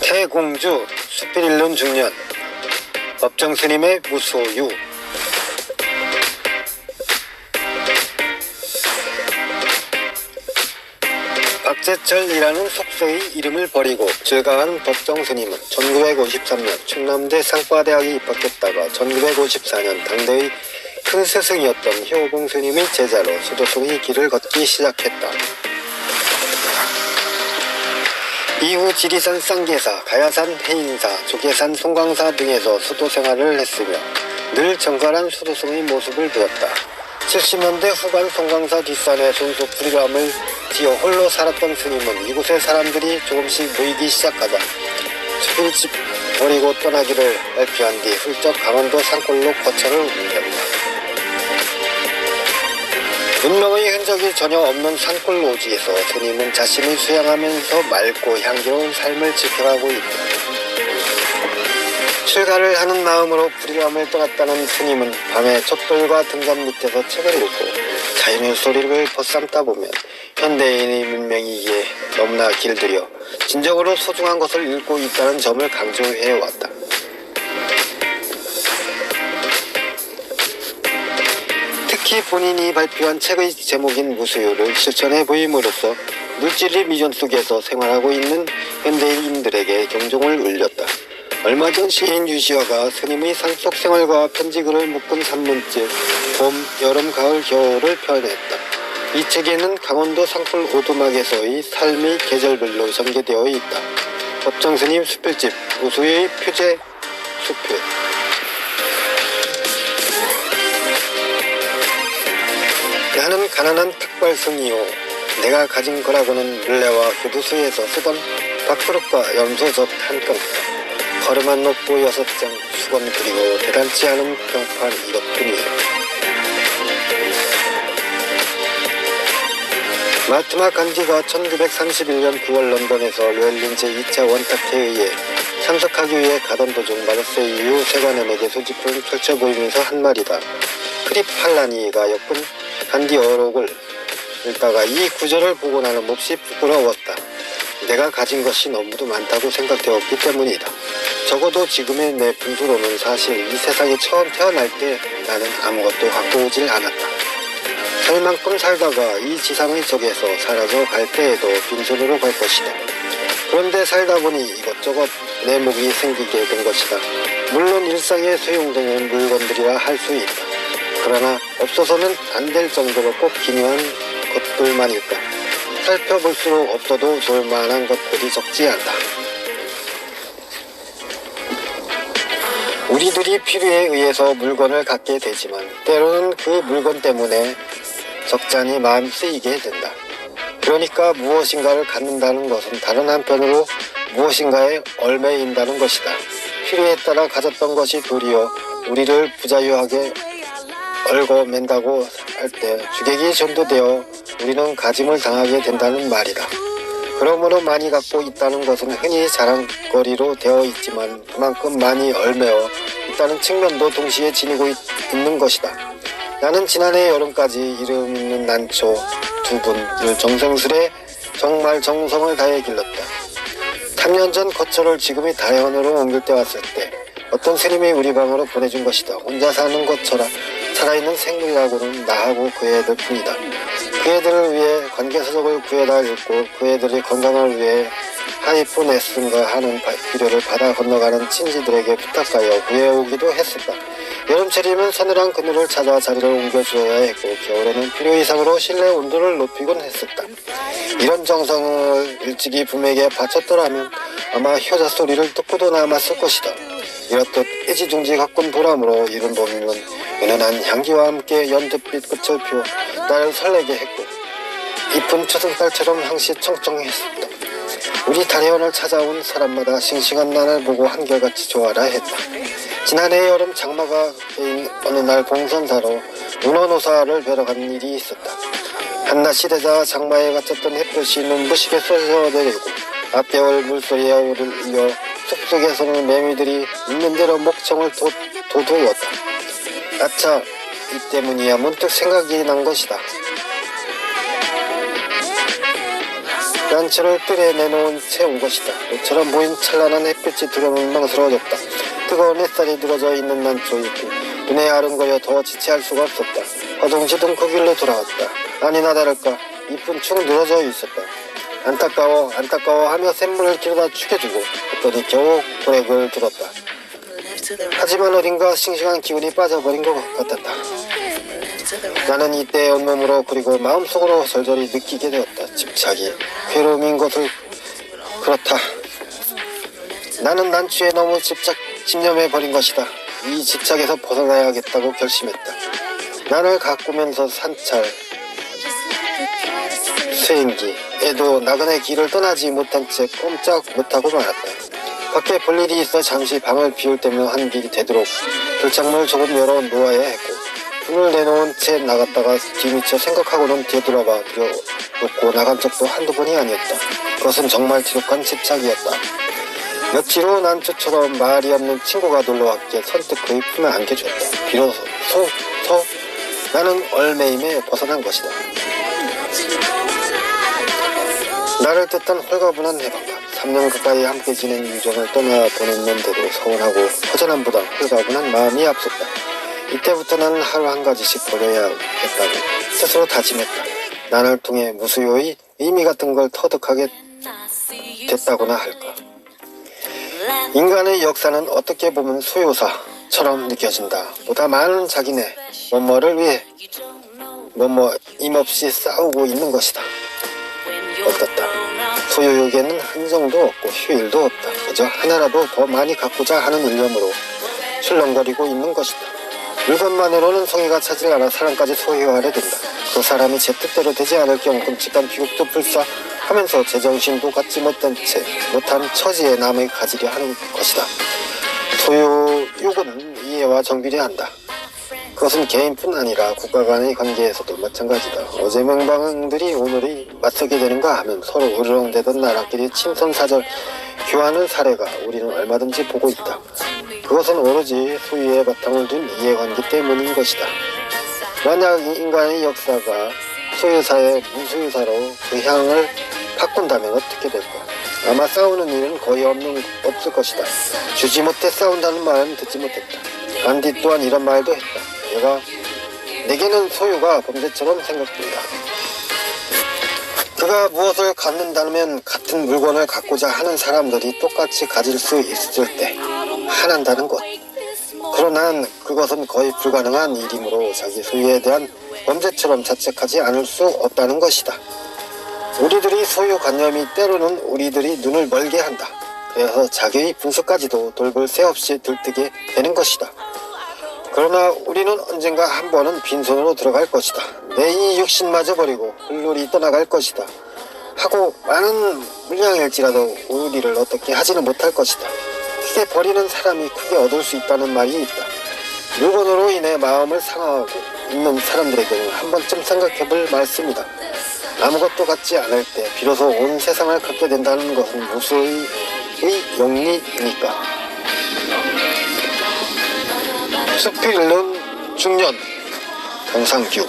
태공주 수필일론 중년 법정스님의 무소유. 박재철이라는 속세의 이름을 버리고 즐거운 법정스님은 1953년 충남대 상과대학에 입학했다가 1954년 당대의 큰 스승이었던 효봉스님의 제자로 수도승의 길을 걷기 시작했다. 이후 지리산 쌍계사, 가야산 해인사, 조계산 송광사 등에서 수도 생활을 했으며 늘 정갈한 수도승의 모습을 보였다. 70년대 후반 송광사 뒷산에 순수 불이람을 지어 홀로 살았던 스님은 이곳에 사람들이 조금씩 모이기 시작하자 수필집 버리고 떠나기를 발표한 뒤 훌쩍 강원도 산골로 거처를 옮겼다. 문명의 흔적이 전혀 없는 산골 오지에서 스님은 자신이 수양하면서 맑고 향기로운 삶을 지켜가고 있다. 출가를 하는 마음으로 불이람을 떠났다는 스님은 밤에 촛불과 등잔 밑에서 책을 읽고 자연의 소리를 벗삼다 보면 현대인의 문명이기에 너무나 길들여 진정으로 소중한 것을 읽고 있다는 점을 강조해왔다. 특히 본인이 발표한 책의 제목인 무소유를 실천해 보임으로써 물질의 미전 속에서 생활하고 있는 현대인들에게 경종을 울렸다. 얼마 전 시인 유시화가 스님의 산속 생활과 편지글을 묶은 산문집 봄, 여름, 가을, 겨울을 표현했다. 이 책에는 강원도 산골 오두막에서의 삶의 계절별로 전개되어 있다. 법정스님 수필집 무소유의 표제 수필. 나는 가난한 탁발승이요 내가 가진 거라고는 물레와 교두소에서 쓰던 밥그릇과 염소젓 한 경, 거름한 녹보 6장, 수건 그리고 대단치 않은 병판 이것뿐이에요. 마트마 간디가 1931년 9월 런던에서 르웰린 제2차 원탁회에 의해 참석하기 위해 가던 도중 마르세유 이후 세관원에게 소집을 펼쳐 보이면서 한 말이다. 크립 팔라니가 엮은 간디 어록을 읽다가 이 구절을 보고 나는 몹시 부끄러웠다. 내가 가진 것이 너무도 많다고 생각되었기 때문이다. 적어도 지금의 내 분수로는 사실 이 세상에 처음 태어날 때 나는 아무것도 갖고 오질 않았다. 살 만큼 살다가 이 지상의 적에서 사라져 갈 때에도 빈손으로 갈 것이다. 그런데 살다 보니 이것저것 내 목이 생기게 된 것이다. 물론 일상에 소용되는 물건들이라 할 수 있다. 그러나 없어서는 안 될 정도로 꼭 기묘한 것들만일까. 살펴볼수록 없어도 좋을 만한 것들이 적지 않다. 우리들이 필요에 의해서 물건을 갖게 되지만 때로는 그 물건 때문에 적잖이 마음이 쓰이게 된다. 그러니까 무엇인가를 갖는다는 것은 다른 한편으로 무엇인가에 얽매인다는 것이다. 필요에 따라 가졌던 것이 도리어 우리를 부자유하게 얽어맨다고 할 때 주객이 전도되어 우리는 가짐을 당하게 된다는 말이다. 그러므로 많이 갖고 있다는 것은 흔히 자랑거리로 되어 있지만 그만큼 많이 얽매어 있다는 측면도 동시에 지니고 있는 것이다. 나는 지난해 여름까지 이름 있는 난초 2분을 정성스레 정말 정성을 다해 길렀다. 3년 전 거처를 지금의 다해원으로 옮길 때 왔을 때 어떤 스님이 우리 방으로 보내준 것이다. 혼자 사는 것처럼 살아있는 생물이라고는 나하고 그 애들 뿐이다. 그 애들을 위해 관계서적을 구해다 읽고 그 애들의 건강을 위해 하이폰 애쓴가 하는 비료를 받아 건너가는 친지들에게 부탁하여 구해오기도 했었다. 여름철이면 서늘한 그늘을 찾아 자리를 옮겨주어야 했고 겨울에는 필요 이상으로 실내 온도를 높이곤 했었다. 이런 정성을 일찍이 부모에게 바쳤더라면 아마 효자 소리를 듣고도 남았을 것이다. 이렇듯 애지중지 가꾼 보람으로 이른 봄이면 은은한 향기와 함께 연두빛 끝을 피워 나를 설레게 했고 이쁜 초승달처럼 항시 청청했었다. 우리 다래원을 찾아온 사람마다 싱싱한 나를 보고 한결같이 좋아라 했다. 지난해 여름 장마가 개인 어느 날 봉선사로 문어노사를 뵈러 간 일이 있었다. 한낮이 되자 장마에 갇혔던 햇볕이 눈부시게 쏟아내리고 앞배월 물소리에 오르려 숲속에서는 매미들이 있는 대로 목청을 돋우었다. 아차, 이 때문이야 문득 생각이 난 것이다. 난초를 뜰에 내놓은 채 온 것이다. 모처럼 보인 찬란한 햇빛이 두려움을 망스러워졌다. 뜨거운 햇살이 늘어져 있는 난초에 눈에 아른거려 더 지체할 수가 없었다. 허둥지둥 그 길로 돌아왔다. 아니나 다를까 잎은 축 늘어져 있었다. 안타까워 하며 샘물을 길어다 죽여주고 했더니 겨우 고렉을 들었다. 하지만 어딘가 싱싱한 기운이 빠져버린 것 같았다. 나는 이때 온몸으로 그리고 마음속으로 절절히 느끼게 되었다. 집착이 괴로움인 것을. 그렇다. 나는 난초에 너무 집념해버린 것이다. 이 집착에서 벗어나야겠다고 결심했다. 나를 가꾸면서 산찰, 수행기에도 나그네 길을 떠나지 못한 채 꼼짝 못하고 말았다. 밖에 볼일이 있어 잠시 방을 비울 때면 한 길이 되도록 불창문을 조금 열어 놓아야 했고, 문을 내놓은 채 나갔다가 뒤미쳐 생각하고는 뒤돌아봐 들여놓고 나간 적도 한두 번이 아니었다. 그것은 정말 지독한 집착이었다. 며칠 후 난초처럼 말이 없는 친구가 놀러왔기에 선뜻 그의 품에 안겨주었다. 비로소 나는 얼매임에 벗어난 것이다. 나를 뜻한 홀가분한 해방감. 3년 가까이 함께 지낸 유정을 떠나보냈는데도 서운하고 허전함보다 홀가분한 마음이 앞섰다. 이때부터 나는 하루 한 가지씩 버려야겠다고 스스로 다짐했다. 나를 통해 무수요의 의미 같은 걸 터득하게 됐다고나 할까. 인간의 역사는 어떻게 보면 소요사처럼 느껴진다. 보다 많은 자기네 뭐뭐를 위해 뭐뭐 임없이 싸우고 있는 것이다. 어떻다. 소유욕에는 한정도 없고 휴일도 없다. 그저 하나라도 더 많이 갖고자 하는 일념으로 출렁거리고 있는 것이다. 물건만으로는 성의가 차질 않아 사람까지 소유하려 든다. 그 사람이 제 뜻대로 되지 않을 경우 끔찍한 비극도 불사하면서 제정신도 갖지 못한 처지에 남을 가지려 하는 것이다. 소유욕은 이해와 정비례 한다. 그것은 개인뿐 아니라 국가 간의 관계에서도 마찬가지다. 어제 맹방들이 오늘이 맞서게 되는가 하면 서로 으르렁대던 나라끼리 친선사절 교환을 사례가 우리는 얼마든지 보고 있다. 그것은 오로지 소유의 바탕을 둔 이해관계 때문인 것이다. 만약 인간의 역사가 소유사의 무소유사로 그 향을 바꾼다면 어떻게 될까? 아마 싸우는 일은 거의 없을 것이다. 주지 못해 싸운다는 말은 듣지 못했다. 간디 또한 이런 말도 했다. 내게는 소유가 범죄처럼 생각된다. 그가 무엇을 갖는다면 같은 물건을 갖고자 하는 사람들이 똑같이 가질 수 있을 때 화난다는 것. 그러나 그것은 거의 불가능한 일이므로 자기 소유에 대한 범죄처럼 자책하지 않을 수 없다는 것이다. 우리들이 소유관념이 때로는 우리들이 눈을 멀게 한다. 그래서 자기의 분수까지도 돌볼 새 없이 들뜨게 되는 것이다. 그러나 우리는 언젠가 한 번은 빈손으로 들어갈 것이다. 내 이 육신마저 버리고 훌훌히 떠나갈 것이다. 하고 많은 물량일지라도 우리를 어떻게 하지는 못할 것이다. 크게 버리는 사람이 크게 얻을 수 있다는 말이 있다. 물건으로 인해 마음을 상하고 있는 사람들의 경우 한 번쯤 생각해볼 말씀이다. 아무것도 갖지 않을 때 비로소 온 세상을 갖게 된다는 것은 무수의 용리이니까. 숲이 잃는 중년 강상규.